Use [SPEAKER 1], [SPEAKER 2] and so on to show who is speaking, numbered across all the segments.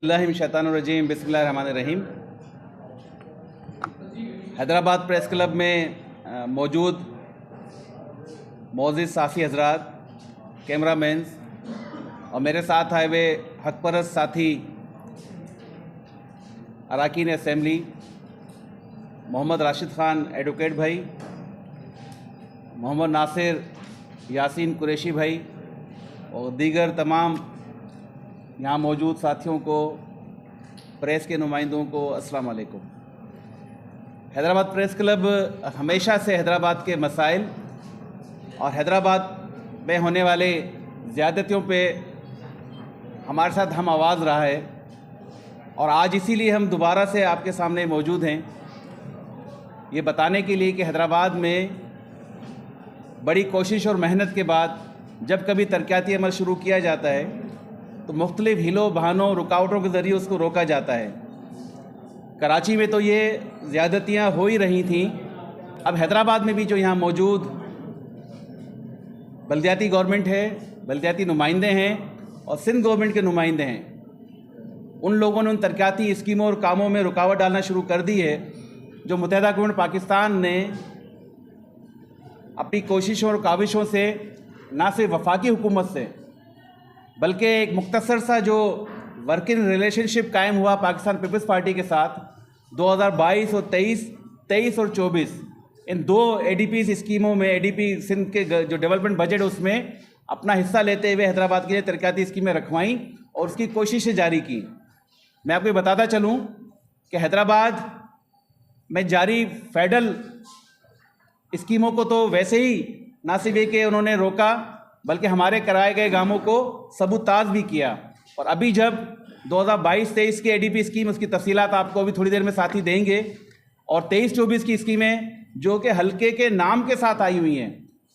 [SPEAKER 1] शैतानुर्रजीम बिस्मिल्लाहिर्रहमानिर्रहीम। Hyderabad press club में मौजूद मोअज़्ज़िज़ साफ़ी हज़रात, कैमरामैन्स और मेरे साथ आए हुए हक़परस्त साथी अरकान असेंबली, मोहम्मद राशिद ख़ान एडवोकेट भाई, मोहम्मद नासिर यासीन कुरैशी भाई और दीगर तमाम यहाँ मौजूद साथियों को, प्रेस के नुमाइंदों को अस्सलाम वालेकुम। हैदराबाद प्रेस क्लब हमेशा से हैदराबाद के मसाइल और हैदराबाद में होने वाले ज़्यादतियों पे हमारे साथ हम आवाज़ रहा है और आज इसीलिए हम दोबारा से आपके सामने मौजूद हैं, ये बताने के लिए कि हैदराबाद में बड़ी कोशिश और मेहनत के बाद जब कभी तरक्याती अमल शुरू किया जाता है तो मुख्तलिफ़ हिलों बहानों रुकावटों के ज़रिए उसको रोका जाता है। कराची में तो ये ज़्यादतियाँ हो ही रही थीं, अब हैदराबाद में भी जो यहाँ मौजूद बल्दियाती गवर्नमेंट है, बल्दियाती नुमाइंदे हैं और सिंध गवर्नमेंट के नुमाइंदे हैं, उन लोगों ने उन तरक्याती स्कीमों और कामों में रुकावट डालना शुरू कर दी है जो मुत्तहिदा गवर्नमेंट पाकिस्तान ने अपनी कोशिशों और काविशों से ना सिर्फ वफाकी हुकूमत से बल्कि एक मुख्तसर सा जो वर्किंग रिलेशनशिप कायम हुआ पाकिस्तान पीपल्स पार्टी के साथ 2022 और 23 और 24 इन दो एडीपी स्कीमों में, एडीपी सिंध के जो डेवलपमेंट बजट है उसमें अपना हिस्सा लेते हुए हैदराबाद के लिए तरक्याती स्कीमें रखवाईं और उसकी कोशिशें जारी की। मैं आपको बताता चलूँ कि हैदराबाद में जारी फेडरल स्कीमों को तो वैसे ही ना सिर्फ ये कि उन्होंने रोका बल्कि हमारे कराए गए कामों को सबूताज भी किया। और अभी जब 2022-23 की एडीपी स्कीम, उसकी तफसीलात आपको अभी थोड़ी देर में साथी देंगे, और 23-24 की स्कीमें जो कि हल्के के नाम के साथ आई हुई हैं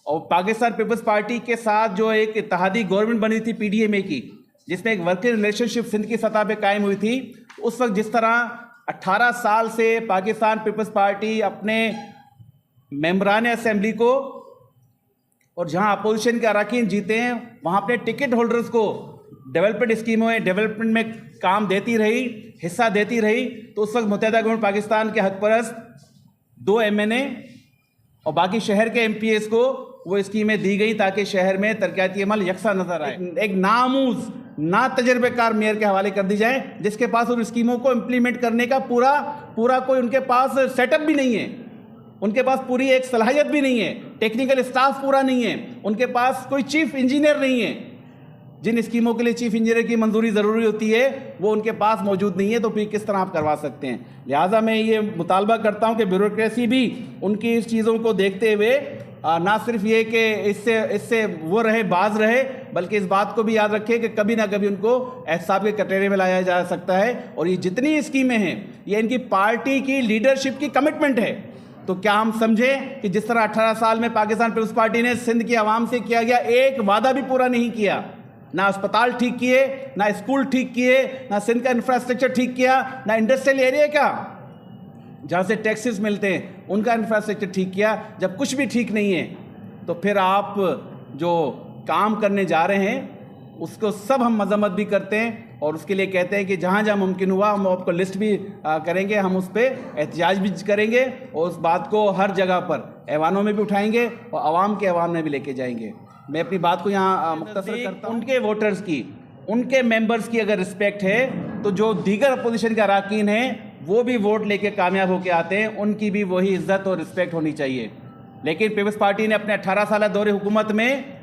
[SPEAKER 1] और पाकिस्तान पीपल्स पार्टी के साथ जो एक इत्तेहादी गवर्नमेंट बनी थी पीडीएमए की, जिसमें एक वर्किंग रिलेशनशिप सिंध की सतह पर कायम हुई थी, उस वक्त जिस तरह 18 साल से पाकिस्तान पीपल्स पार्टी अपने मेंबरान असेंबली को और जहां अपोजिशन के अरकान जीते हैं वहां अपने टिकट होल्डर्स को डेवलपमेंट स्कीमों में, डेवलपमेंट में काम देती रही, हिस्सा देती रही, तो उस वक्त मुत्तहिदा गवर्नमेंट पाकिस्तान के हक़परस्त 2 एमएनए और बाकी शहर के एमपीएस को वो स्कीमें दी गई ताकि शहर में तरक्याती अमल यकसा नजर आए। एक नामूज़ ना तजर्बेकार मेयर के हवाले कर दी जाए जिसके पास उन स्कीमों को इम्प्लीमेंट करने का पूरा कोई उनके पास सेटअप भी नहीं है, उनके पास पूरी एक सलाहियत भी नहीं है, टेक्निकल स्टाफ पूरा नहीं है, उनके पास कोई चीफ इंजीनियर नहीं है। जिन स्कीमों के लिए चीफ इंजीनियर की मंजूरी ज़रूरी होती है वो उनके पास मौजूद नहीं है, तो फिर किस तरह आप करवा सकते हैं। लिहाजा मैं ये मुतालबा करता हूं कि ब्यूरोक्रेसी भी उनकी इस चीज़ों को देखते हुए ना सिर्फ ये कि इससे वो बाज रहे, बल्कि इस बात को भी याद रखे कि कभी ना कभी उनको एहसाब के कटघरे में लाया जा सकता है। और ये जितनी स्कीमें हैं ये इनकी पार्टी की लीडरशिप की कमिटमेंट है। तो क्या हम समझें कि जिस तरह 18 साल में पाकिस्तान पीपल्स पार्टी ने सिंध की आवाम से किया गया एक वादा भी पूरा नहीं किया, ना अस्पताल ठीक किए, ना स्कूल ठीक किए, ना सिंध का इंफ्रास्ट्रक्चर ठीक किया, ना इंडस्ट्रियल एरिया का जहाँ से टैक्सेस मिलते हैं उनका इंफ्रास्ट्रक्चर ठीक किया। जब कुछ भी ठीक नहीं है तो फिर आप जो काम करने जा रहे हैं उसको सब हम मजम्मत भी करते हैं और उसके लिए कहते हैं कि जहाँ जहाँ मुमकिन हुआ हम आपको लिस्ट भी करेंगे, हम उस पर एहतजाज भी करेंगे और उस बात को हर जगह पर ऐवानों में भी उठाएंगे और आवाम के अवाम में भी लेके जाएंगे। मैं अपनी बात को यहाँ मुख्तसर करता हूँ। उनके वोटर्स की, उनके मेंबर्स की अगर रिस्पेक्ट है तो जो दीगर अपोजिशन के अरकान हैं वो भी वोट लेके कामयाब होके आते हैं, उनकी भी वही इज्जत और रिस्पेक्ट होनी चाहिए। लेकिन पीपल्स पार्टी ने अपने 18 साल दौरे हुकूमत में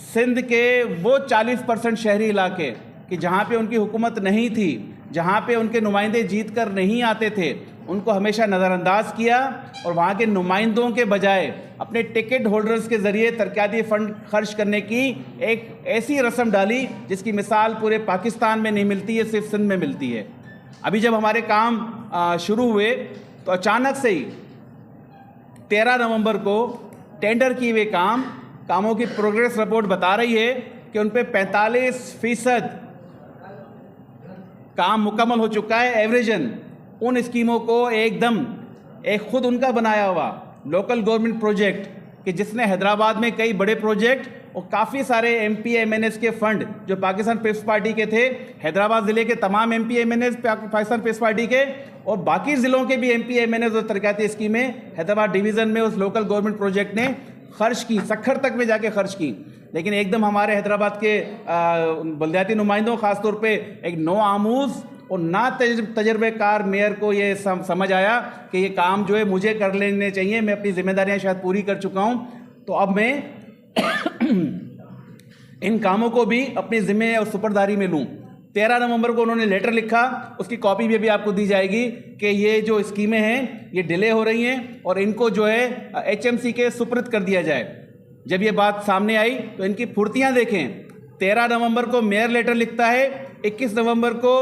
[SPEAKER 1] सिंध के वो 40% शहरी इलाके कि जहाँ पे उनकी हुकूमत नहीं थी, जहाँ पे उनके नुमाइंदे जीत कर नहीं आते थे, उनको हमेशा नज़रअंदाज किया और वहाँ के नुमाइंदों के बजाय अपने टिकट होल्डर्स के ज़रिए तरक्याती फ़ंड खर्च करने की एक ऐसी रस्म डाली जिसकी मिसाल पूरे पाकिस्तान में नहीं मिलती है, सिर्फ सिंध में मिलती है। अभी जब हमारे काम शुरू हुए तो अचानक से ही 13 नवंबर को टेंडर किए हुए कामों की प्रोग्रेस रिपोर्ट बता रही है कि उन पर 45% काम मुकम्मल हो चुका है। एवरेजन उन स्कीमों को एकदम एक खुद उनका बनाया हुआ लोकल गवर्नमेंट प्रोजेक्ट कि जिसने हैदराबाद में कई बड़े प्रोजेक्ट और काफ़ी सारे MP MNS के फंड जो पाकिस्तान पीपल्स पार्टी के थे, हैदराबाद ज़िले के तमाम MP MNS पाकिस्तान पीपल्स पार्टी के और बाकी ज़िलों के भी MP MNS और तरक्याती स्कीमें हैदराबाद डिवीज़न में उस लोकल गवर्नमेंट प्रोजेक्ट ने खर्च की, सखर तक में जाके खर्च की। लेकिन एकदम हमारे हैदराबाद के बल्दियाती नुमाइंदों ख़ासतौर पे एक नो आमूज़ और ना तजर्बेकार मेयर को ये समझ आया कि ये काम जो है मुझे कर लेने चाहिए, मैं अपनी जिम्मेदारियां शायद पूरी कर चुका हूँ, तो अब मैं इन कामों को भी अपनी जिम्मे और सुपरदारी में लूँ। 13 नवंबर को उन्होंने लेटर लिखा, उसकी कॉपी भी आपको दी जाएगी कि ये जो स्कीमें हैं ये डिले हो रही हैं और इनको जो है HMC के सुपुर्द कर दिया जाए। जब ये बात सामने आई तो इनकी फुर्तियाँ देखें। 13 नवंबर को मेयर लेटर लिखता है, 21 नवंबर को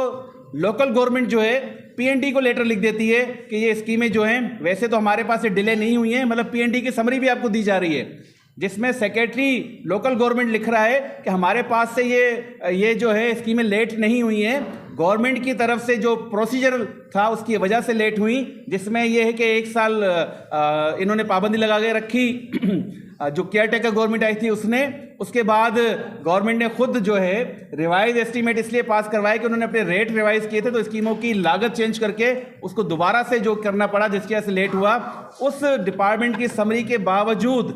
[SPEAKER 1] लोकल गवर्नमेंट जो है PND को लेटर लिख देती है कि ये स्कीमें जो हैं वैसे तो हमारे पास से डिले नहीं हुई हैं, मतलब PND की समरी भी आपको दी जा रही है, जिसमें सेक्रेटरी लोकल गवर्नमेंट लिख रहा है कि हमारे पास से ये जो है स्कीमें लेट नहीं हुई हैं, गवर्नमेंट की तरफ से जो प्रोसीजर था उसकी वजह से लेट हुई, जिसमें ये है कि 1 साल इन्होंने पाबंदी लगा के रखी जो केयर टेकर गवर्नमेंट आई थी उसने। उसके बाद गवर्नमेंट ने खुद जो है रिवाइज एस्टीमेट इसलिए पास करवाया कि उन्होंने अपने रेट रिवाइज किए थे, तो स्कीमों की लागत चेंज करके उसको दोबारा से जो करना पड़ा जिसकी वजह से लेट हुआ। उस डिपार्टमेंट की समरी के बावजूद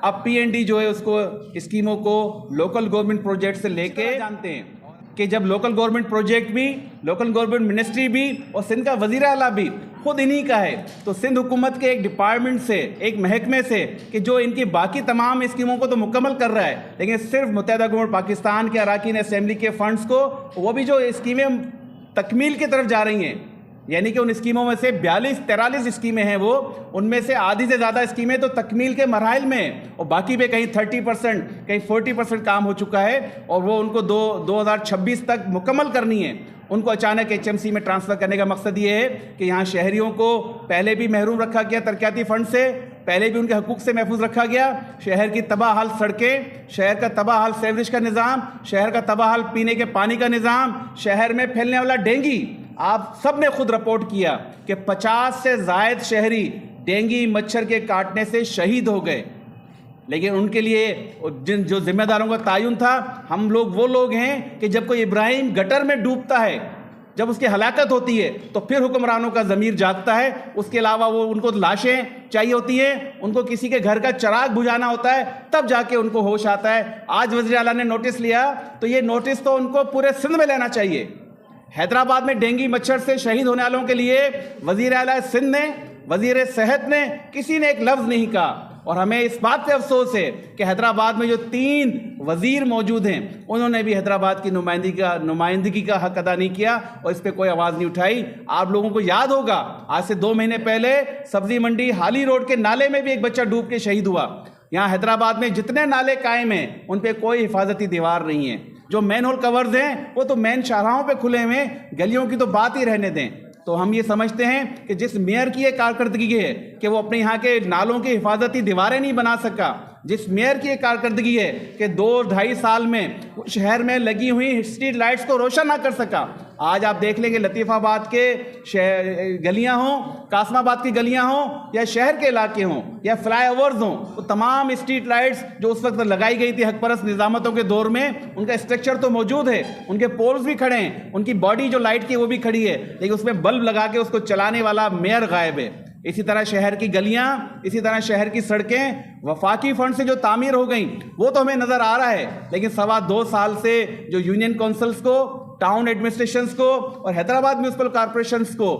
[SPEAKER 1] अब PND जो है उसको स्कीमों को लोकल गवर्नमेंट प्रोजेक्ट से लेके जानते हैं कि जब लोकल गवर्नमेंट प्रोजेक्ट भी, लोकल गवर्नमेंट मिनिस्ट्री भी और सिंध का वज़ीर आला भी खुद इन्हीं का है, तो सिंध हुकूमत के एक डिपार्टमेंट से, एक महकमे से कि जो इनकी बाकी तमाम स्कीमों को तो मुकम्मल कर रहा है, लेकिन सिर्फ मुत्तहिदा गवर्नमेंट पाकिस्तान के अराकीन असेंबली के फंड्स को, वो भी जो स्कीमें तकमील की तरफ जा रही हैं, यानी कि उन स्कीमों में से 43 स्कीमें हैं वो, उनमें से आधी से ज़्यादा स्कीमें तो तकमील के मराइल में और बाकी पे कहीं 30%, कहीं 40% काम हो चुका है और वो उनको 2026 तक मुकम्मल करनी है। उनको अचानक HMC में ट्रांसफ़र करने का मकसद ये है कि यहाँ शहरियों को पहले भी महरूम रखा गया तरक्याती फ़ंड से, पहले भी उनके हकूक़ से महफूज रखा गया। शहर की तबाह हाल सड़कें, शहर का तबाह हाल सीवरेज का निज़ाम, शहर का तबाह हाल पीने के पानी का निज़ाम, शहर में फैलने वाला डेंगू, आप सब ने खुद रिपोर्ट किया कि 50 से ज़ायद शहरी डेंगू मच्छर के काटने से शहीद हो गए। लेकिन उनके लिए जो जिम्मेदारों का तायुन था, हम लोग वो लोग हैं कि जब कोई इब्राहिम गटर में डूबता है, जब उसकी हलाकत होती है तो फिर हुक्मरानों का ज़मीर जागता है। उसके अलावा वो उनको लाशें चाहिए होती हैं, उनको किसी के घर का चिराग बुझाना होता है, तब जाके उनको होश आता है। आज वज़ीर आला ने नोटिस लिया तो ये नोटिस तो उनको पूरे सिंध में लेना चाहिए। हैदराबाद में डेंगू मच्छर से शहीद होने वालों के लिए वज़ीर आला सिंध ने, वज़ीर सेहत ने, किसी ने एक लफ्ज़ नहीं कहा। और हमें इस बात पे अफसोस है कि हैदराबाद में जो 3 वज़ीर मौजूद हैं उन्होंने भी हैदराबाद की नुमाइंदगी का हक अदा नहीं किया और इस पर कोई आवाज़ नहीं उठाई। आप लोगों को याद होगा आज से 2 महीने पहले सब्जी मंडी हाली रोड के नाले में भी एक बच्चा डूब के शहीद हुआ। यहाँ हैदराबाद में जितने नाले कायम हैं उन पर कोई हिफाजती दीवार नहीं है। जो मैन होल कवर्स हैं वो तो मैन शाहराहों पे खुले हुए हैं, गलियों की तो बात ही रहने दें। तो हम ये समझते हैं कि जिस मेयर की ये कारकर्दगी है कि वो अपने यहाँ के नालों की हिफाजती दीवारें नहीं बना सका, जिस मेयर की ये कारकर्दगी है कि 2-2.5 साल में शहर में लगी हुई स्ट्रीट लाइट्स को रोशन ना कर सका। आज आप देख लेंगे लतीफ़ाबाद के गलियां हों, कासमाबाद की गलियां हों या शहर के इलाके हों या फ्लाईओवर्स हों, तो तमाम स्ट्रीट लाइट्स जो उस वक्त लगाई गई थी हकपरस्त निज़ामतों के दौर में, उनका स्ट्रक्चर तो मौजूद है, उनके पोल्स भी खड़े हैं, उनकी बॉडी जो लाइट की वो भी खड़ी है, लेकिन उसमें बल्ब लगा के उसको चलाने वाला मेयर गायब है। इसी तरह शहर की गलियां, इसी तरह शहर की सड़कें वफाकी फंड से जो तामीर हो गई वो तो हमें नज़र आ रहा है, लेकिन 2.25 साल से जो यूनियन काउंसिल्स को, टाउन एडमिनिस्ट्रेशंस को और हैदराबाद म्यूनिसिपल कॉरपोरेशंस को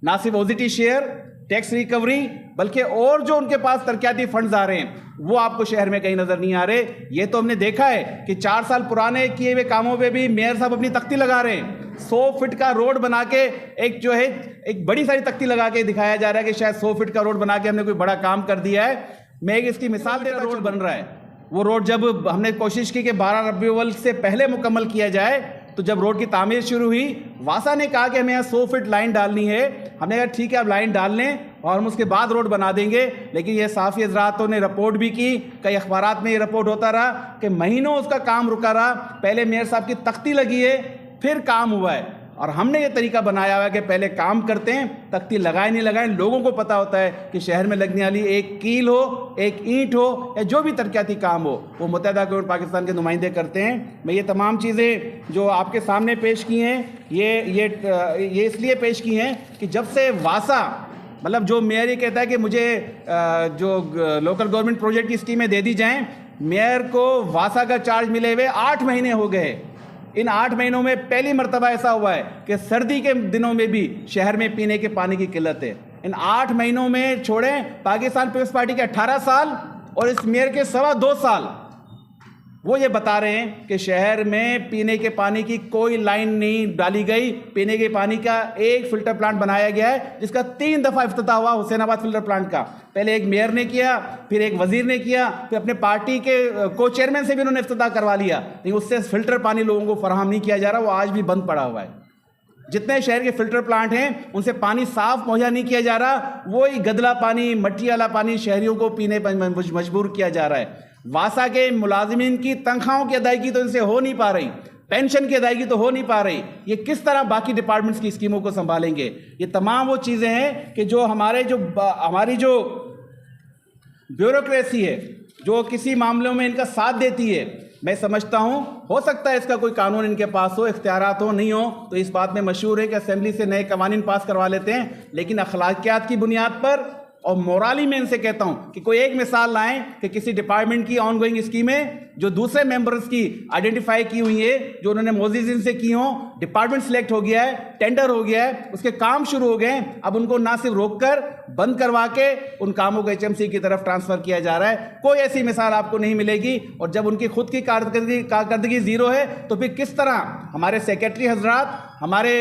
[SPEAKER 1] ना सिर्फ ओजिटी शेयर, टैक्स रिकवरी, बल्कि और जो उनके पास तरक्याती फंड्स आ रहे हैं वो आपको शहर में कहीं नज़र नहीं आ रहे। ये तो हमने देखा है कि 4 साल पुराने किए हुए कामों पे भी मेयर साहब अपनी तख्ती लगा रहे हैं। 100 फीट का रोड बना के एक जो है एक बड़ी सारी तख्ती लगा के दिखाया जा रहा है कि शायद 100 फीट का रोड बना के हमने कोई बड़ा काम कर दिया है। मैं एक इसकी मिसाल देता हूं, रोड बन रहा है, वो रोड जब हमने कोशिश की कि 12 रबी अव्वल से पहले मुकम्मल किया जाए, तो जब रोड की तामीर शुरू हुई वासा ने कहा कि हमें यहाँ 100 फीट लाइन डालनी है। हमने कहा ठीक है आप लाइन डाल लें और हम उसके बाद रोड बना देंगे, लेकिन ये साफ़ी हज़रातों ने रिपोर्ट भी की, कई अखबारात में ये रिपोर्ट होता रहा कि महीनों उसका काम रुका रहा। पहले मेयर साहब की तख्ती लगी है, फिर काम हुआ है। और हमने ये तरीका बनाया हुआ है कि पहले काम करते हैं, तख्ती लगाए नहीं लगाएं, लोगों को पता होता है कि शहर में लगने वाली एक कील हो, एक ईंट हो या जो भी तरक्याती काम हो वो मुत्तहिदा हुकूमत पाकिस्तान के नुमाइंदे करते हैं। मैं ये तमाम चीज़ें जो आपके सामने पेश की हैं ये इसलिए पेश की हैं कि जब से वासा मतलब जो मेयर ये कहता है कि मुझे जो लोकल गवर्नमेंट प्रोजेक्ट की स्कीमें दे दी जाएं, मेयर को वासा का चार्ज मिले हुए 8 महीने हो गए। इन 8 महीनों में पहली मर्तबा ऐसा हुआ है कि सर्दी के दिनों में भी शहर में पीने के पानी की किल्लत है। इन 8 महीनों में छोड़ें पाकिस्तान पीपल्स पार्टी के 18 साल और इस मेयर के 2.25 साल, वो ये बता रहे हैं कि शहर में पीने के पानी की कोई लाइन नहीं डाली गई। पीने के पानी का एक फिल्टर प्लांट बनाया गया है जिसका 3 दफ़ा इफ्तिताह हुआ हुसैनाबाद फिल्टर प्लांट का। पहले एक मेयर ने किया, फिर एक वजीर ने किया, फिर अपने पार्टी के को चेयरमैन से भी उन्होंने इफ्तिताह करवा लिया, लेकिन उससे फिल्टर पानी लोगों को फराहम नहीं किया जा रहा, वो आज भी बंद पड़ा हुआ है। जितने शहर के फिल्टर प्लांट हैं उनसे पानी साफ मुहैया नहीं किया जा रहा, वही गदला पानी, मट्टी वाला पानी शहरियों को पीने पर मजबूर किया जा रहा है। वासा के मुलाजिमीन की तनख्वाहों की अदायगी तो इनसे हो नहीं पा रही, पेंशन की अदायगी तो हो नहीं पा रही, ये किस तरह बाकी डिपार्टमेंट्स की स्कीमों को संभालेंगे? ये तमाम वो चीज़ें हैं कि जो हमारी जो ब्यूरोक्रेसी है जो किसी मामलों में इनका साथ देती है, मैं समझता हूँ हो सकता है इसका कोई कानून इनके पास हो, इख्तियारात हो, नहीं हो तो इस बात में मशहूर है कि असेंबली से नए कवानीन पास करवा लेते हैं, लेकिन अखलाकियात की बुनियाद पर और मोराली में इनसे कहता हूं कि कोई एक मिसाल लाएं कि किसी डिपार्टमेंट की ऑनगोइंग स्कीमें जो दूसरे मेंबर्स की आइडेंटिफाई की हुई है, जो उन्होंने मोजिज़िन से की हों, डिपार्टमेंट सिलेक्ट हो गया है, टेंडर हो गया है, उसके काम शुरू हो गए, अब उनको ना सिर्फ रोक कर बंद करवा के उन कामों को HMC की तरफ ट्रांसफ़र किया जा रहा है। कोई ऐसी मिसाल आपको नहीं मिलेगी। और जब उनकी खुद की कारकर्दगी ज़ीरो है तो फिर किस तरह हमारे सेक्रेटरी हजरात, हमारे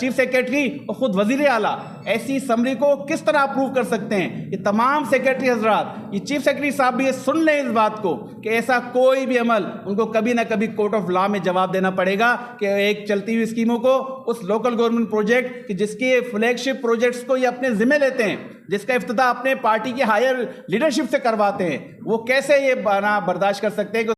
[SPEAKER 1] चीफ सेक्रेटरी और ख़ुद वज़ीर आला ऐसी समरी को किस तरह अप्रूव कर सकते हैं? ये तमाम सेक्रेटरी हजरात, ये चीफ सेक्रेटरी साहब भी ये सुन लें इस बात को कि ऐसा कोई भी अमल उनको कभी ना कभी कोर्ट ऑफ लॉ में जवाब देना पड़ेगा कि एक चलती हुई स्कीमों को, उस लोकल गवर्नमेंट प्रोजेक्ट कि जिसके फ्लैगशिप प्रोजेक्ट्स को ये अपने जिम्मे लेते हैं, जिसका इफ्तिताह अपने पार्टी की हायर लीडरशिप से करवाते हैं, वो कैसे ये बर्दाश्त कर सकते हैं कि